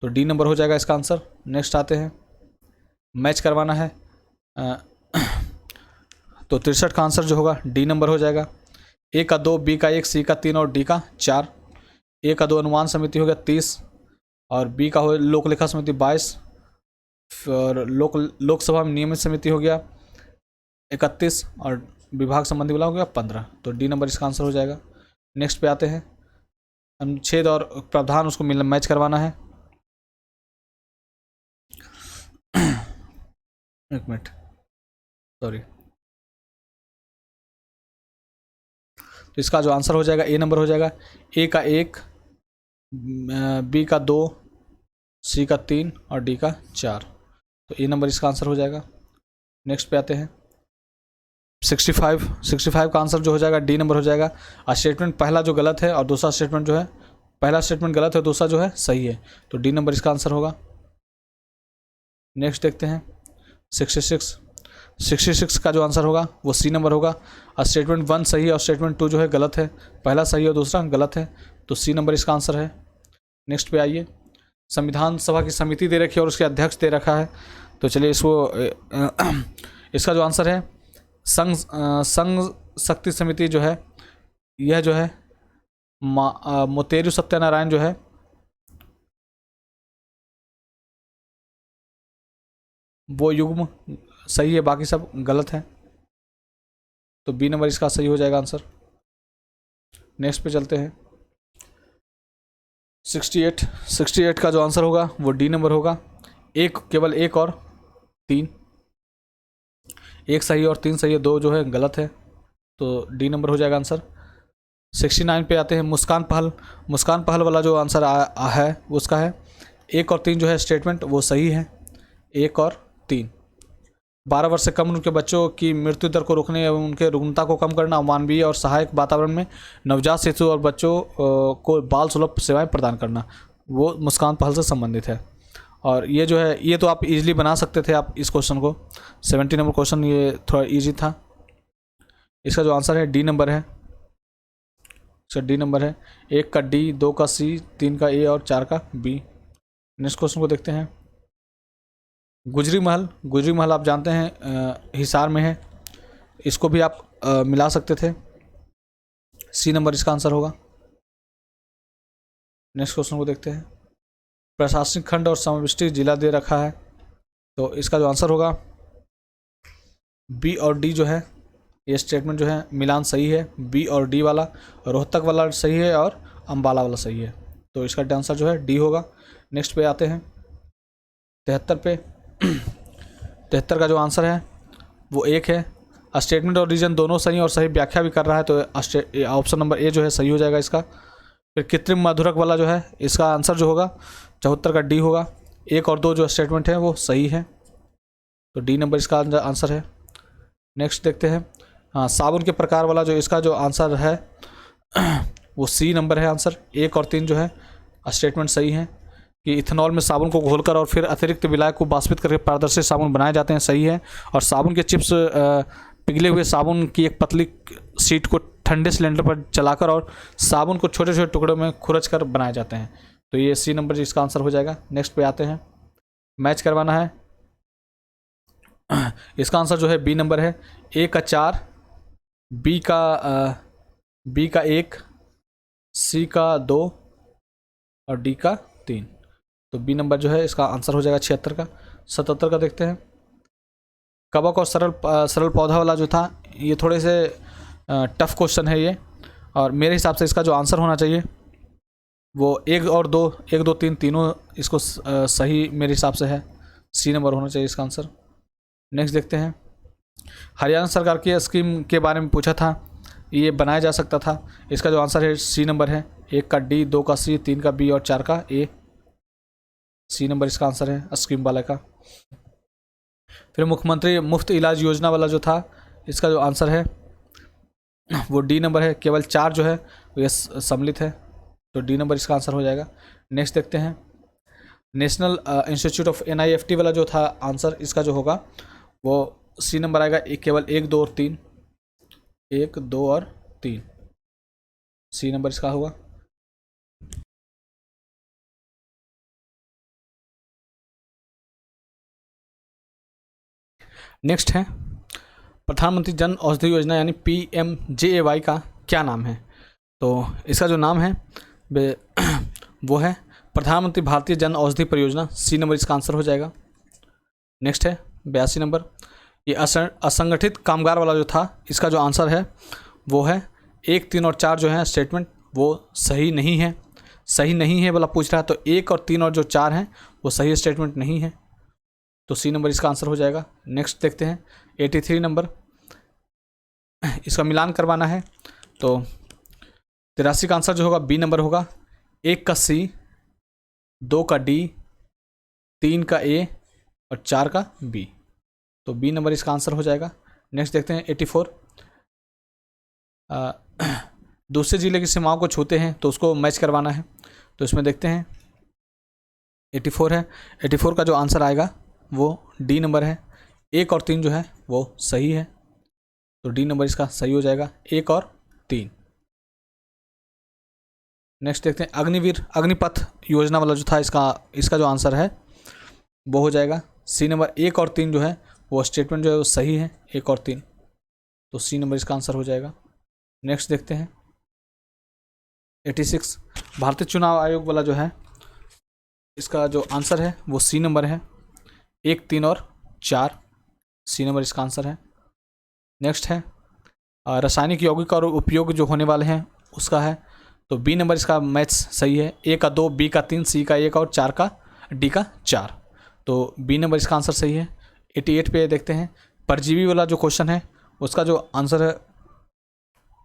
S1: तो डी नंबर हो जाएगा इसका आंसर। नेक्स्ट आते हैं, मैच करवाना है, तो 63 का आंसर जो होगा डी नंबर हो जाएगा। ए का 2, बी का 1, सी का 3 और डी का 4। ए का 2 अनुमान समिति हो गया 30, और बी का हो लोक लेखा समिति 22, और लोकसभा में नियमित समिति हो गया 31, और विभाग संबंधी वाला हो गया 15, तो डी नंबर इसका आंसर हो जाएगा। नेक्स्ट पे आते हैं, अनुच्छेद और प्रावधान उसको मैच करवाना है। एक मिनट, सॉरी। तो इसका जो आंसर हो जाएगा ए नंबर हो जाएगा। ए का 1, बी का 2, सी का 3 और डी का 4। तो ए नंबर इसका आंसर हो जाएगा। नेक्स्ट पे आते हैं 65 का आंसर जो हो जाएगा डी नंबर हो जाएगा। स्टेटमेंट पहला जो गलत है और दूसरा स्टेटमेंट जो है, पहला स्टेटमेंट गलत है, दूसरा जो है सही है, तो डी नंबर इसका आंसर होगा। नेक्स्ट देखते हैं 66 का जो आंसर होगा वो सी नंबर होगा। स्टेटमेंट 1 सही है और स्टेटमेंट 2 जो है गलत है, पहला सही है और दूसरा गलत है, तो सी नंबर इसका आंसर है। नेक्स्ट पे आइए, संविधान सभा की समिति दे रखी है और उसके अध्यक्ष दे रखा है, तो चलिए इसका जो आंसर है संघ शक्ति समिति जो है, यह जो है मोतेरू सत्यनारायण जो है, वो युग्म सही है, बाकी सब गलत है, तो बी नंबर इसका सही हो जाएगा आंसर। नेक्स्ट पे चलते हैं 68 का जो आंसर होगा वो डी नंबर होगा। केवल 1 और 3, 1 सही और 3 सही है, 2 जो है गलत है, तो डी नंबर हो जाएगा आंसर। 69 पे आते हैं मुस्कान पहल वाला जो आंसर है वो उसका है 1 और 3 जो है स्टेटमेंट वो सही है, 1 और 3। 12 वर्ष से कम उम्र के बच्चों की मृत्यु दर को रोकने एवं उनके रुग्णता को कम करना, मानवीय और सहायक वातावरण में नवजात शिशु और बच्चों को बाल सुलभ सेवाएं प्रदान करना, वो मुस्कान पहल से संबंधित है। और ये जो है ये तो आप इजीली बना सकते थे आप इस क्वेश्चन को, 70 नंबर क्वेश्चन ये थोड़ा इजी था। इसका जो आंसर है डी नंबर है, इसका डी नंबर है। 1 का डी, 2 का सी, 3 का ए और 4 का बी। नेक्स्ट क्वेश्चन को देखते हैं। गुजरी महल आप जानते हैं हिसार में है, इसको भी आप मिला सकते थे, सी नंबर इसका आंसर होगा। नेक्स्ट क्वेश्चन को देखते हैं। प्रशासनिक खंड और समाविष्टि जिला दे रखा है, तो इसका जो आंसर होगा बी और डी जो है, ये स्टेटमेंट जो है मिलान सही है, बी और डी वाला, रोहतक वाला सही है और अम्बाला वाला सही है, तो इसका आंसर जो है डी होगा। नेक्स्ट पे आते हैं 73 का जो आंसर है वो 1 है। स्टेटमेंट और रीजन दोनों सही और सही व्याख्या भी कर रहा है, तो ऑप्शन नंबर ए जो है सही हो जाएगा इसका। फिर कृत्रिम मधुरक वाला जो है इसका आंसर जो होगा 74 का डी होगा। 1 और 2 जो स्टेटमेंट है वो सही है, तो डी नंबर इसका आंसर है। नेक्स्ट देखते हैं साबुन के प्रकार वाला जो इसका जो आंसर है वो सी नंबर है आंसर। 1 और 3 जो है स्टेटमेंट सही है कि इथेनॉल में साबुन को घोलकर और फिर अतिरिक्त विलायक को वाष्पित करके पारदर्शी साबुन बनाए जाते हैं, सही है। और साबुन के चिप्स पिघले हुए साबुन की एक पतली शीट को ठंडे सिलेंडर पर चलाकर और साबुन को छोटे छोटे टुकड़ों में खुरच कर बनाए जाते हैं, तो ये सी नंबर इसका आंसर हो जाएगा। नेक्स्ट पे आते हैं, मैच करवाना है, इसका आंसर जो है बी नंबर है। ए का 4, बी का 1, सी का 2 और डी का 3, तो बी नंबर जो है इसका आंसर हो जाएगा 76 का। 77 का देखते हैं। कवक और सरल पौधा वाला जो था ये थोड़े से टफ क्वेश्चन है ये, और मेरे हिसाब से इसका जो आंसर होना चाहिए वो 1 और 2, 1, 2, 3 तीनों इसको सही मेरे हिसाब से है, सी नंबर होना चाहिए इसका आंसर। नेक्स्ट देखते हैं, हरियाणा सरकार की स्कीम के बारे में पूछा था, ये बनाया जा सकता था, इसका जो आंसर है सी नंबर है। 1 का डी, 2 का सी, 3 का बी और 4 का ए, सी नंबर इसका आंसर है स्कीम वाला का। फिर मुख्यमंत्री मुफ्त इलाज योजना वाला जो था इसका जो आंसर है वो डी नंबर है। केवल 4 जो है ये सम्मिलित है, तो डी नंबर इसका आंसर हो जाएगा। नेक्स्ट देखते हैं, नेशनल इंस्टीट्यूट ऑफ NIFT वाला जो था आंसर इसका जो होगा वो सी नंबर आएगा। केवल 1, 2 और 3, 1, 2 और 3, सी नंबर इसका होगा। नेक्स्ट है प्रधानमंत्री जन औषधि योजना यानी PMJAY का क्या नाम है, तो इसका जो नाम है वो है प्रधानमंत्री भारतीय जन औषधि परियोजना, सी नंबर इसका आंसर हो जाएगा। नेक्स्ट है 82 नंबर, ये असंगठित कामगार वाला जो था इसका जो आंसर है वो है 1, 3 और 4 जो है स्टेटमेंट वो सही नहीं है वाला पूछ रहा है, तो 1 और 3 और जो 4 हैं वो सही स्टेटमेंट नहीं है, तो सी नंबर इसका आंसर हो जाएगा। नेक्स्ट देखते हैं 83 नंबर, इसका मिलान करवाना है, तो 83 का आंसर जो होगा बी नंबर होगा। 1 का सी, 2 का डी, 3 का ए और 4 का बी। तो बी नंबर इसका आंसर हो जाएगा। नेक्स्ट देखते हैं 84। दूसरे जिले की सीमाओं को छूते हैं तो उसको मैच करवाना है। तो इसमें देखते हैं 84 है। 84 का जो आंसर आएगा वो डी नंबर है। 1 और 3 जो है वो सही है, तो डी नंबर इसका सही हो जाएगा, 1 और 3। नेक्स्ट देखते हैं अग्निवीर अग्निपथ योजना वाला जो था इसका जो आंसर है वो हो जाएगा सी नंबर। 1 और 3 जो है वो स्टेटमेंट जो है वो सही है, 1 और 3, तो सी नंबर इसका आंसर हो जाएगा। नेक्स्ट देखते हैं 86 भारतीय चुनाव आयोग वाला जो है इसका जो आंसर है वो सी नंबर है। 1, 3 और 4, सी नंबर इसका आंसर है। नेक्स्ट है रासायनिक यौगिक और उपयोग जो होने वाले हैं उसका है, तो बी नंबर इसका मैच सही है। ए का 2, बी का 3, सी का 1 और 4 का डी का 4, तो बी नंबर इसका आंसर सही है। 88 पे देखते हैं परजीवी वाला जो क्वेश्चन है उसका जो आंसर है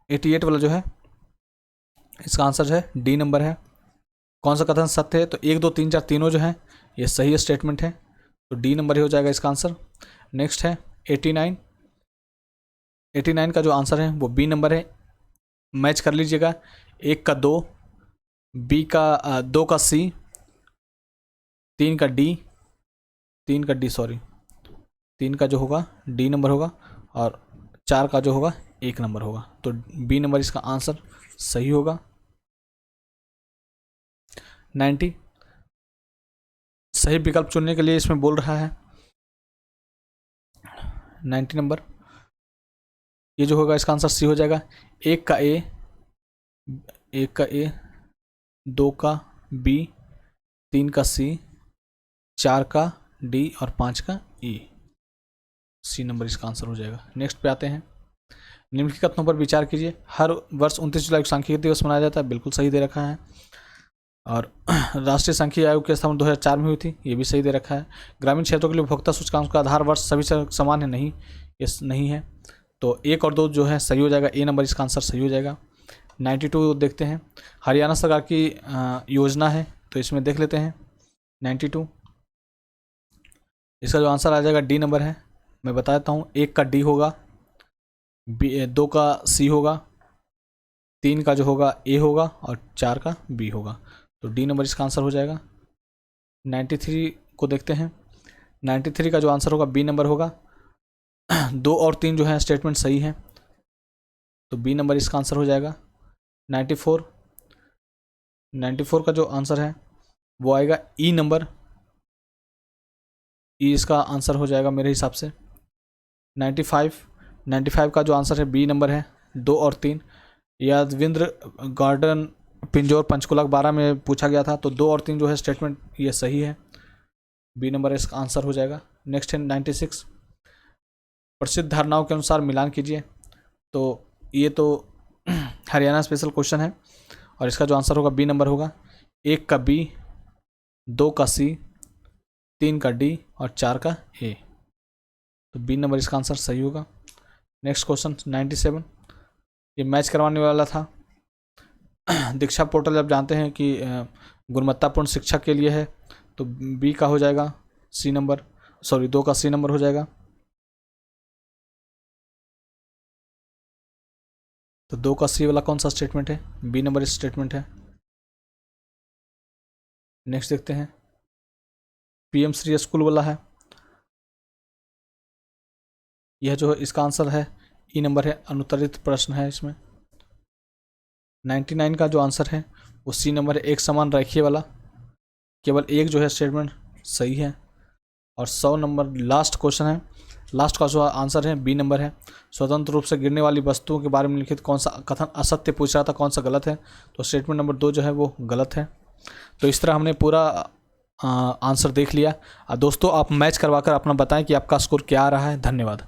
S1: 88 वाला जो है इसका आंसर है डी नंबर है। कौन सा कथन सत्य है, तो 1, 2, 3, 4 तीनों जो है ये सही स्टेटमेंट है, तो डी नंबर ही हो जाएगा इसका आंसर। नेक्स्ट है 89। 89 का जो आंसर है वो बी नंबर है, मैच कर लीजिएगा। 1 का 2, बी का 2 का सी, 3 का डी, 3 का जो होगा डी नंबर होगा और 4 का जो होगा 1 नंबर होगा, तो बी नंबर इसका आंसर सही होगा। 90 सही विकल्प चुनने के लिए इसमें बोल रहा है 90 नंबर, ये जो होगा इसका आंसर सी हो जाएगा। 1 का ए, 2 का बी, 3 का सी, 4 का डी और 5 का ई, सी नंबर इसका आंसर हो जाएगा। नेक्स्ट पे आते हैं निम्नलिखित कथनों पर विचार कीजिए। हर वर्ष 29 जुलाई को सांख्यिकी दिवस मनाया जाता है, बिल्कुल सही दे रखा है। और राष्ट्रीय सांख्यिकी आयोग की स्थापना 2004 में हुई थी, ये भी सही दे रखा है। ग्रामीण क्षेत्रों के लिए उपभोक्ता सूचकांक का आधार वर्ष सभी से समान है, नहीं, ये नहीं है, तो 1 और 2 जो है सही हो जाएगा, ए नंबर इसका आंसर सही हो जाएगा। 92 देखते हैं हरियाणा सरकार की योजना है, तो इसमें देख लेते हैं 92, इसका जो आंसर आ जाएगा डी नंबर है। मैं बता देता हूँ 1 का डी होगा, 2 का सी होगा, 3 का जो होगा ए होगा और 4 का बी होगा, तो डी नंबर इसका आंसर हो जाएगा। 93 को देखते हैं 93 का जो आंसर होगा बी नंबर होगा। 2 और 3 जो है स्टेटमेंट सही है, तो बी नंबर इसका आंसर हो जाएगा। 94 का जो आंसर है वो आएगा ई नंबर, ई इसका आंसर हो जाएगा मेरे हिसाब से। 95 का जो आंसर है बी नंबर है। 2 और 3 यादविंद्र गार्डन पिंजौर पंचकुला 12 में पूछा गया था, तो 2 और 3 जो है स्टेटमेंट ये सही है, बी नंबर इसका आंसर हो जाएगा। नेक्स्ट है 96 प्रसिद्ध धारणाओं के अनुसार मिलान कीजिए, तो ये तो हरियाणा स्पेशल क्वेश्चन है और इसका जो आंसर होगा बी नंबर होगा। 1 का बी, 2 का सी, 3 का डी और 4 का ए, तो बी नंबर इसका आंसर सही होगा। नेक्स्ट क्वेश्चन 97, ये मैच करवाने वाला था। दीक्षा पोर्टल आप जानते हैं कि गुणवत्तापूर्ण शिक्षा के लिए है, तो बी का हो जाएगा सी नंबर, 2 का सी नंबर हो जाएगा, तो 2 का सी वाला कौन सा स्टेटमेंट है, बी नंबर इस स्टेटमेंट है। नेक्स्ट देखते हैं पीएम श्री स्कूल वाला है, यह जो इसका आंसर है ई नंबर है, अनुत्तरित प्रश्न है इसमें। 99 का जो आंसर है वो सी नंबर है, एक समान रेखीय वाला, केवल एक जो है स्टेटमेंट सही है। और 100 नंबर लास्ट क्वेश्चन है, लास्ट का जो आंसर है बी नंबर है। स्वतंत्र रूप से गिरने वाली वस्तुओं के बारे में लिखित कौन सा कथन असत्य पूछ रहा था, कौन सा गलत है, तो स्टेटमेंट नंबर 2 जो है वो गलत है। तो इस तरह हमने पूरा आंसर देख लिया। दोस्तों आप मैच करवाकर अपना बताएं कि आपका स्कोर क्या आ रहा है। धन्यवाद।